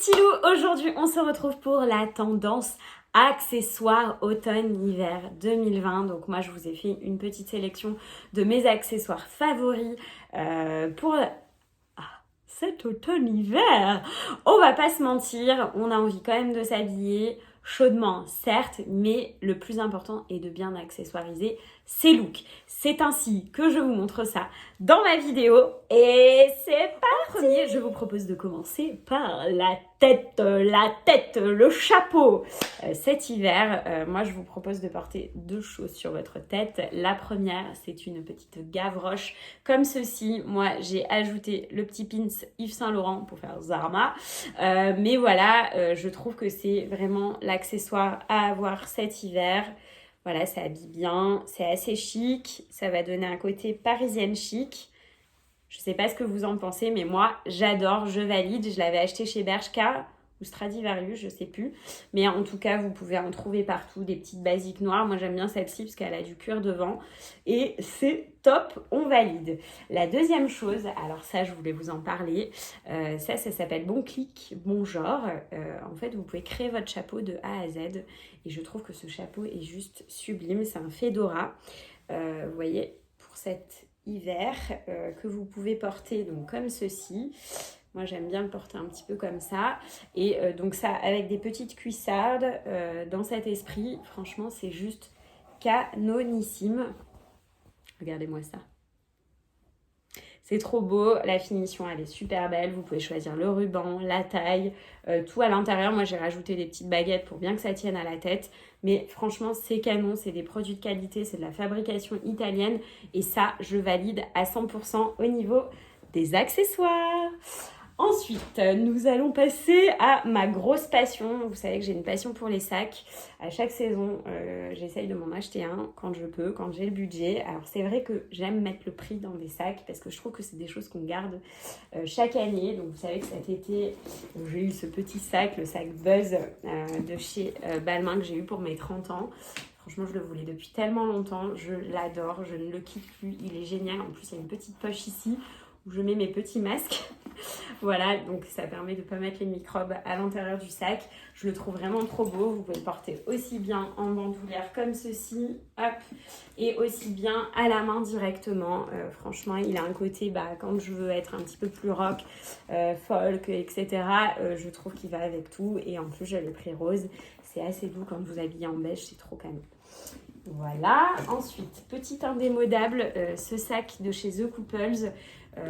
petits loups, aujourd'hui on se retrouve pour la tendance accessoires automne-hiver 2020. Donc moi je vous ai fait une petite sélection de mes accessoires favoris pour cet automne-hiver. On va pas se mentir, on a envie quand même de s'habiller chaudement, certes, mais le plus important est de bien accessoiriser ses looks. C'est ainsi que je vous montre ça dans ma vidéo et c'est parti. Premier, je vous propose de commencer par la tête, le chapeau. Cet hiver, moi je vous propose de porter deux choses sur votre tête. La première, c'est une petite gavroche comme ceci. Moi j'ai ajouté le petit pins Yves Saint Laurent pour faire Zarma. Mais voilà, je trouve que c'est vraiment l'accessoire à avoir cet hiver. Voilà, ça habille bien, c'est assez chic, ça va donner un côté parisienne chic. Je sais pas ce que vous en pensez, mais moi, j'adore, je valide. Je l'avais acheté chez Bershka ou Stradivarius, je sais plus. Mais en tout cas, vous pouvez en trouver partout, des petites basiques noires. Moi, j'aime bien celle-ci parce qu'elle a du cuir devant. Et c'est top, on valide. La deuxième chose, alors ça, je voulais vous en parler. Ça s'appelle Bon Clic, Bon Genre. En fait, vous pouvez créer votre chapeau de A à Z. Et je trouve que ce chapeau est juste sublime. C'est un fedora. Vous voyez, pour cet hiver que vous pouvez porter donc comme ceci. Moi j'aime bien le porter un petit peu comme ça et donc ça avec des petites cuissardes dans cet esprit, franchement c'est juste canonissime. Regardez-moi ça. C'est trop beau, la finition elle est super belle, vous pouvez choisir le ruban, la taille, tout à l'intérieur. Moi j'ai rajouté des petites baguettes pour bien que ça tienne à la tête, mais franchement c'est canon, c'est des produits de qualité, c'est de la fabrication italienne et ça je valide à 100% au niveau des accessoires. Ensuite, nous allons passer à ma grosse passion. Vous savez que j'ai une passion pour les sacs. À chaque saison, j'essaye de m'en acheter un quand je peux, quand j'ai le budget. Alors c'est vrai que j'aime mettre le prix dans des sacs parce que je trouve que c'est des choses qu'on garde chaque année. Donc vous savez que cet été, j'ai eu ce petit sac, le sac Buzz de chez Balmain que j'ai eu pour mes 30 ans. Franchement, je le voulais depuis tellement longtemps. Je l'adore, je ne le quitte plus. Il est génial. En plus, il y a une petite poche ici où je mets mes petits masques. Voilà, donc ça permet de ne pas mettre les microbes à l'intérieur du sac. Je le trouve vraiment trop beau. Vous pouvez le porter aussi bien en bandoulière comme ceci, hop, et aussi bien à la main directement. Franchement, il a un côté, quand je veux être un petit peu plus rock, folk, etc., je trouve qu'il va avec tout. Et en plus, j'ai le prix rose. C'est assez doux quand vous habillez en beige, c'est trop canon. Voilà, ensuite, petit indémodable, ce sac de chez The Couples.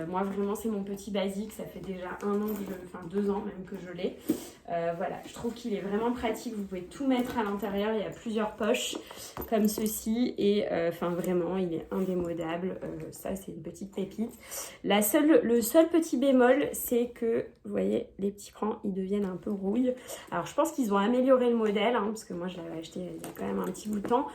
Moi vraiment c'est mon petit basique, ça fait déjà 2 ans même que je l'ai. Voilà, je trouve qu'il est vraiment pratique, vous pouvez tout mettre à l'intérieur, il y a plusieurs poches comme ceci et vraiment il est indémodable. Ça c'est une petite pépite. Le seul petit bémol c'est que vous voyez les petits crans ils deviennent un peu rouilles. Alors je pense qu'ils ont amélioré le modèle parce que moi je l'avais acheté il y a quand même un petit bout de temps,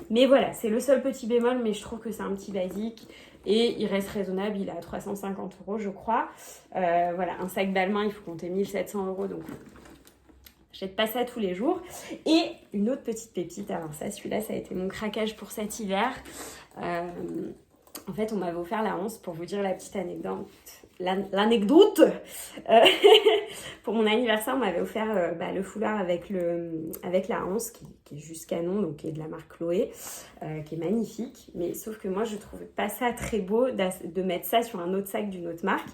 mais voilà c'est le seul petit bémol, mais je trouve que c'est un petit basique. Et il reste raisonnable, il est à 350 € je crois. Voilà, un sac Balmain, il faut compter 1700 €, donc j'achète pas ça tous les jours. Et une autre petite pépite, alors ça, celui-là, ça a été mon craquage pour cet hiver. En fait, on m'avait offert la Hanse, pour vous dire la petite anecdote. Pour mon anniversaire, on m'avait offert le foulard avec la Hanse qui est juste canon, donc qui est de la marque Chloé, qui est magnifique. Mais sauf que moi, je trouvais pas ça très beau de mettre ça sur un autre sac d'une autre marque.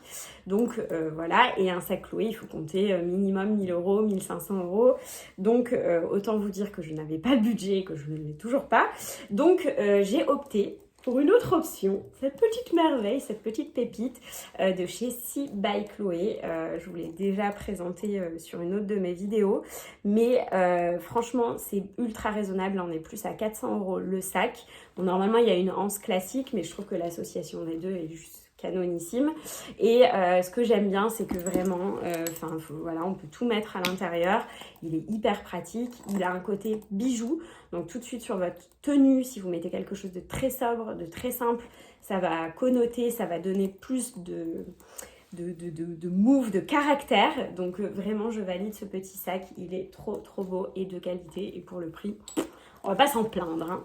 Donc voilà, et un sac Chloé, il faut compter minimum 1000 €, 1500 €. Donc autant vous dire que je n'avais pas le budget et que je ne l'ai toujours pas. Donc j'ai opté pour une autre option, cette petite merveille, cette petite pépite de chez Si by Chloé. Je vous l'ai déjà présenté sur une autre de mes vidéos, mais franchement c'est ultra raisonnable, on est plus à 400 € le sac. Bon, normalement il y a une Hanse classique, mais je trouve que l'association des deux est juste canonissime. Et ce que j'aime bien, c'est que vraiment, voilà, on peut tout mettre à l'intérieur. Il est hyper pratique. Il a un côté bijou. Donc tout de suite sur votre tenue, si vous mettez quelque chose de très sobre, de très simple, ça va connoter, ça va donner plus de move, de caractère. Donc vraiment, je valide ce petit sac. Il est trop beau et de qualité. Et pour le prix, on va pas s'en plaindre.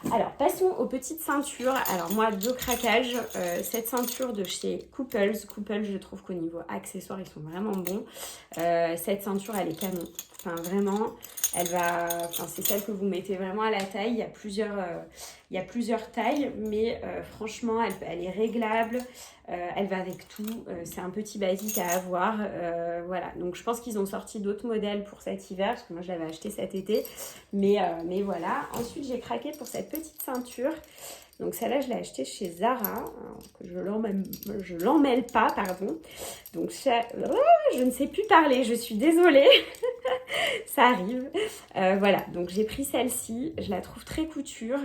Alors, passons aux petites ceintures. Alors, moi, 2 craquages. Cette ceinture de chez Couples. Couples, je trouve qu'au niveau accessoires, ils sont vraiment bons. Cette ceinture, elle est canon. Enfin, vraiment, c'est celle que vous mettez vraiment à la taille. Il y a plusieurs tailles, mais franchement, elle est réglable. Elle va avec tout. C'est un petit basique à avoir. Voilà. Donc, je pense qu'ils ont sorti d'autres modèles pour cet hiver, parce que moi, je l'avais acheté cet été. Mais voilà. Ensuite, j'ai craqué pour cette petite ceinture. Donc celle-là, je l'ai achetée chez Zara, alors que je l'emmêle pas, pardon. Donc je ne sais plus parler, je suis désolée, ça arrive. Voilà, donc j'ai pris celle-ci, je la trouve très couture.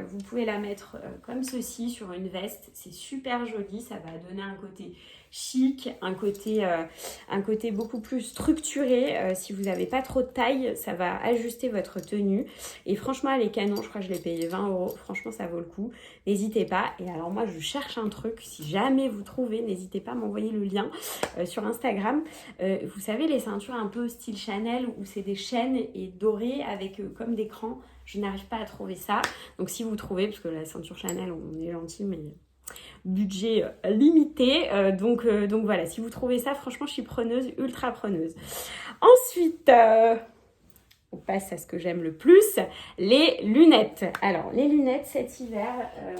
Vous pouvez la mettre comme ceci sur une veste, c'est super joli, ça va donner un côté chic, un côté beaucoup plus structuré. Si vous n'avez pas trop de taille, ça va ajuster votre tenue. Et franchement, elle est canon, je crois que je l'ai payé 20 €. Franchement, ça vaut le coup. N'hésitez pas. Et alors moi, je cherche un truc. Si jamais vous trouvez, n'hésitez pas à m'envoyer le lien sur Instagram. Vous savez, les ceintures un peu style Chanel où c'est des chaînes et dorées avec comme des crans. Je n'arrive pas à trouver ça. Donc si vous trouvez, parce que la ceinture Chanel, on est gentil, mais budget limité. Donc voilà, si vous trouvez ça, franchement, je suis preneuse, ultra preneuse. Ensuite, on passe à ce que j'aime le plus, les lunettes. Alors, les lunettes cet hiver,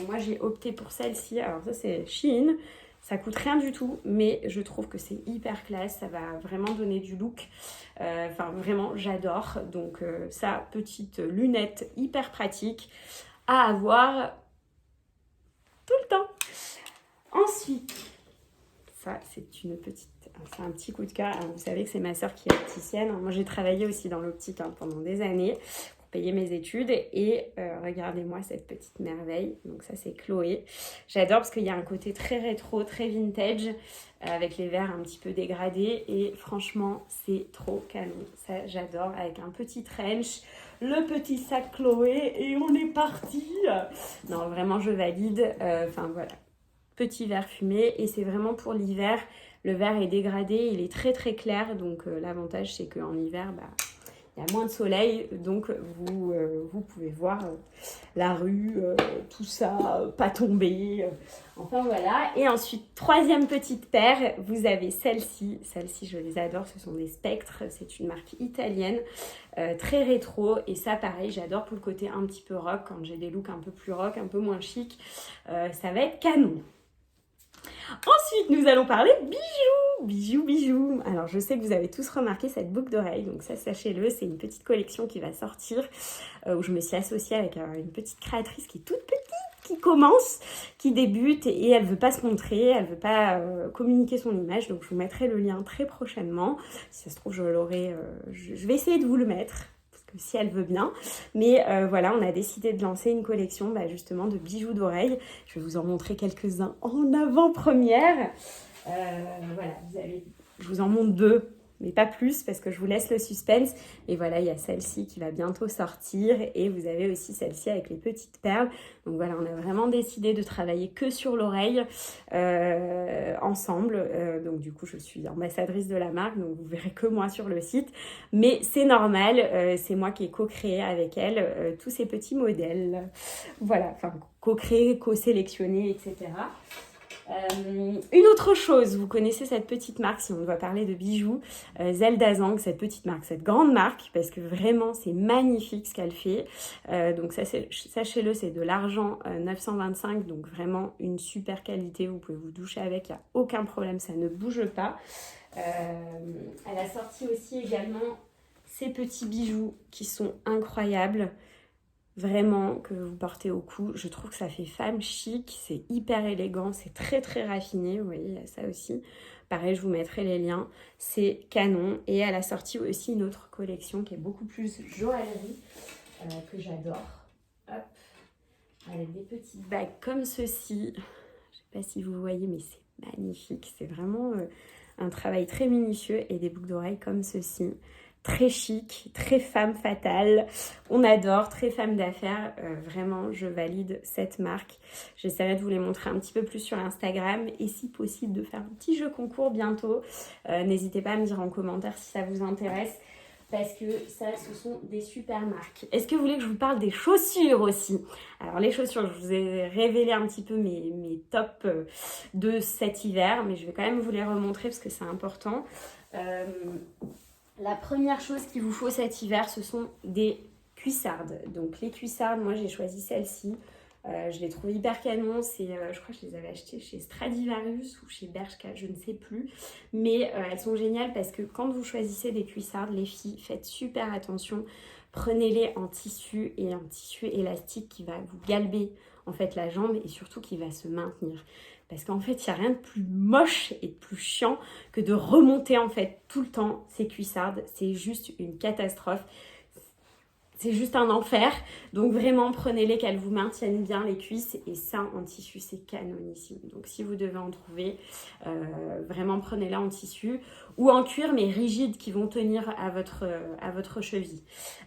moi j'ai opté pour celle-ci. Alors ça, c'est Shein. Ça coûte rien du tout, mais je trouve que c'est hyper classe. Ça va vraiment donner du look. Enfin, vraiment, j'adore. Donc ça, petite lunette hyper pratique à avoir tout le temps. Ensuite, ça, c'est un petit coup de cœur. Alors, vous savez que c'est ma sœur qui est opticienne. Moi, j'ai travaillé aussi dans l'optique pendant des années pour payer mes études. Et regardez-moi cette petite merveille. Donc ça, c'est Chloé. J'adore parce qu'il y a un côté très rétro, très vintage, avec les verres un petit peu dégradés. Et franchement, c'est trop canon. Ça, j'adore. Avec un petit trench, le petit sac Chloé et on est parti. Non, vraiment, je valide. Enfin, voilà. Petit verre fumé et c'est vraiment pour l'hiver. Le verre est dégradé, il est très très clair, donc l'avantage c'est qu'en hiver, il y a moins de soleil, donc vous pouvez voir la rue, tout ça, pas tomber. Enfin voilà. Et ensuite, troisième petite paire, vous avez celle-ci. Celle-ci, je les adore, ce sont des Spectres. C'est une marque italienne, très rétro. Et ça, pareil, j'adore pour le côté un petit peu rock, quand j'ai des looks un peu plus rock, un peu moins chic. Ça va être canon. Ensuite, nous allons parler bijoux. Alors, je sais que vous avez tous remarqué cette boucle d'oreille, donc ça, sachez-le, c'est une petite collection qui va sortir, où je me suis associée avec une petite créatrice qui est toute petite, qui commence, qui débute, et elle ne veut pas se montrer, elle ne veut pas communiquer son image, donc je vous mettrai le lien très prochainement. Si ça se trouve, je vais essayer de vous le mettre. Si elle veut bien, mais voilà, on a décidé de lancer une collection justement de bijoux d'oreille. Je vais vous en montrer quelques-uns en avant-première. Voilà, je vous en montre 2, mais pas plus parce que je vous laisse le suspense. Et voilà, il y a celle-ci qui va bientôt sortir et vous avez aussi celle-ci avec les petites perles. Donc voilà, on a vraiment décidé de travailler que sur l'oreille ensemble. Donc du coup, je suis ambassadrice de la marque, donc vous verrez que moi sur le site. Mais c'est normal, c'est moi qui ai co-créé avec elle tous ces petits modèles. Voilà, enfin co-créé, co-sélectionné, etc. Une autre chose, vous connaissez cette petite marque, si on doit parler de bijoux, Zelda Zang, cette petite marque, cette grande marque, parce que vraiment c'est magnifique ce qu'elle fait. Donc ça, sachez-le, c'est de l'argent 925, donc vraiment une super qualité, vous pouvez vous doucher avec, il n'y a aucun problème, ça ne bouge pas. Elle a sorti aussi également ces petits bijoux qui sont incroyables. Vraiment, que vous portez au cou. Je trouve que ça fait femme chic, c'est hyper élégant, c'est très très raffiné, vous voyez, il y a ça aussi. Pareil, je vous mettrai les liens, c'est canon. Et elle a sorti aussi une autre collection qui est beaucoup plus joaillerie, que j'adore. Hop, avec des petites bagues comme ceci. Je ne sais pas si vous voyez, mais c'est magnifique. C'est vraiment un travail très minutieux et des boucles d'oreilles comme ceci. Très chic, très femme fatale, on adore, très femme d'affaires, vraiment je valide cette marque. J'essaierai de vous les montrer un petit peu plus sur Instagram et si possible de faire un petit jeu concours bientôt. N'hésitez pas à me dire en commentaire si ça vous intéresse. parce que ça, ce sont des super marques. Est-ce que vous voulez que je vous parle des chaussures aussi? Alors les chaussures, je vous ai révélé un petit peu mes tops de cet hiver, mais je vais quand même vous les remontrer parce que c'est important. La première chose qu'il vous faut cet hiver, ce sont des cuissardes. Donc les cuissardes, moi j'ai choisi celle-ci. Je les trouve hyper canon, je crois que je les avais achetées chez Stradivarius ou chez Bershka, je ne sais plus. Mais elles sont géniales parce que quand vous choisissez des cuissardes, les filles, faites super attention. Prenez-les en tissu et en tissu élastique qui va vous galber en fait la jambe et surtout qui va se maintenir. Parce qu'en fait, il n'y a rien de plus moche et de plus chiant que de remonter en fait tout le temps ces cuissardes. C'est juste une catastrophe. C'est juste un enfer. Donc vraiment, prenez-les qu'elles vous maintiennent bien les cuisses. Et ça, en tissu, c'est canonissime. Donc si vous devez en trouver, vraiment prenez-les en tissu. Ou en cuir, mais rigides, qui vont tenir à votre cheville.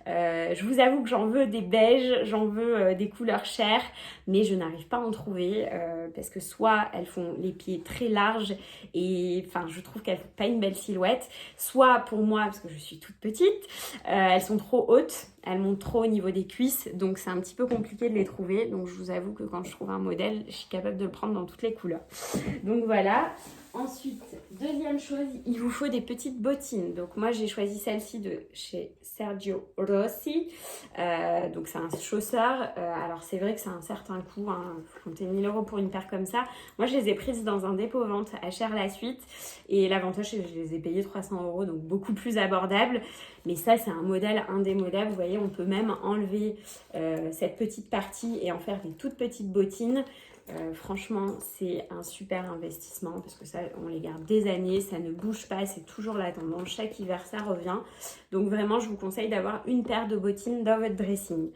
Je vous avoue que j'en veux des beiges, j'en veux des couleurs chères. Mais je n'arrive pas à en trouver. Parce que soit elles font les pieds très larges. Et enfin, je trouve qu'elles font pas une belle silhouette. Soit pour moi, parce que je suis toute petite, elles sont trop hautes. Elles montent trop au niveau des cuisses, donc c'est un petit peu compliqué de les trouver. Donc je vous avoue que quand je trouve un modèle, je suis capable de le prendre dans toutes les couleurs. Donc voilà. Ensuite, deuxième chose, il vous faut des petites bottines. Donc moi j'ai choisi celle-ci de chez Sergio Rossi. Donc c'est un chausseur. Alors c'est vrai que c'est un certain coût. Hein. Faut compter 1 000 € pour une paire comme ça. Moi je les ai prises dans un dépôt-vente à Cher-la-Suite. Et l'avantage c'est que je les ai payées 300 €, donc beaucoup plus abordable. Mais ça c'est un modèle indémodable. Vous voyez, on peut même enlever cette petite partie et en faire des toutes petites bottines. Franchement, c'est un super investissement parce que ça, on les garde des années, ça ne bouge pas, c'est toujours la tendance. Chaque hiver, ça revient. Donc vraiment, je vous conseille d'avoir une paire de bottines dans votre dressing.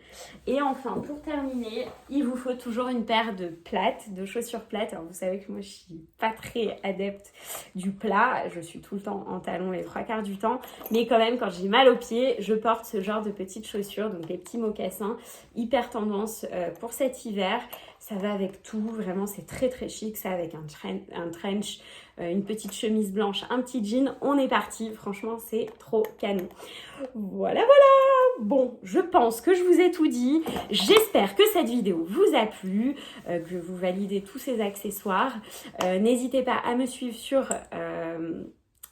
Et enfin, pour terminer, il vous faut toujours une paire de plates, de chaussures plates. Alors vous savez que moi, je suis pas très adepte du plat. Je suis tout le temps en talons les 3/4 du temps. Mais quand même, quand j'ai mal aux pieds, je porte ce genre de petites chaussures, donc les petits mocassins, hyper tendance pour cet hiver. Ça va avec tout, vraiment c'est très très chic, ça avec un trench, une petite chemise blanche, un petit jean, on est parti, franchement c'est trop canon. Voilà. Bon, je pense que je vous ai tout dit, j'espère que cette vidéo vous a plu, que vous validez tous ces accessoires. N'hésitez pas à me suivre sur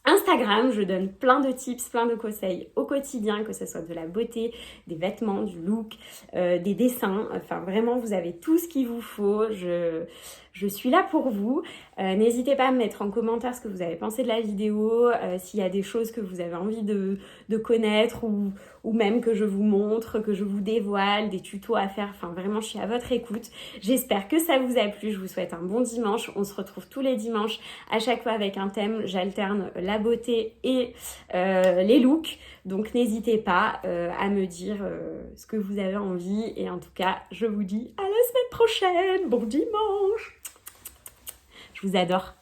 Instagram, je donne plein de tips, plein de conseils au quotidien, que ce soit de la beauté, des vêtements, du look, des dessins. Enfin, vraiment, vous avez tout ce qu'il vous faut. Je suis là pour vous. N'hésitez pas à me mettre en commentaire ce que vous avez pensé de la vidéo, s'il y a des choses que vous avez envie de connaître ou même que je vous montre, que je vous dévoile, des tutos à faire. Enfin, vraiment, je suis à votre écoute. J'espère que ça vous a plu. Je vous souhaite un bon dimanche. On se retrouve tous les dimanches, à chaque fois avec un thème. J'alterne la beauté et les looks. Donc, n'hésitez pas à me dire ce que vous avez envie. Et en tout cas, je vous dis à la semaine prochaine. Bon dimanche! Je vous adore.